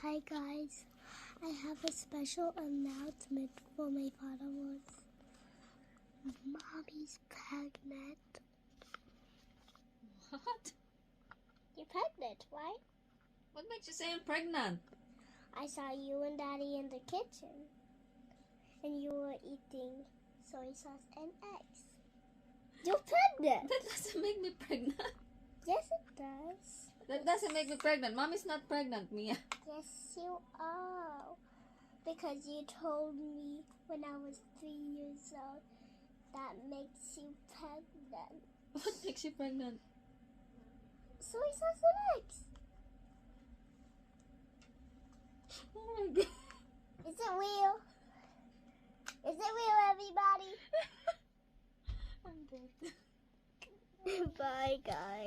Hi guys, I have a special announcement for my followers. Mommy's pregnant. What? You're pregnant, right? What makes you say I'm pregnant? I saw you and Daddy in the kitchen, and you were eating soy sauce and eggs. You're pregnant! That doesn't make me pregnant. Yes, it does. That doesn't make me pregnant. Mommy's not pregnant, Mia. Yes, you are. Because you told me when I was 3 years old that makes you pregnant. What makes you pregnant? Soy sauce and eggs. Oh my god. Is it real? Is it real, everybody? I'm dead. Bye, guys.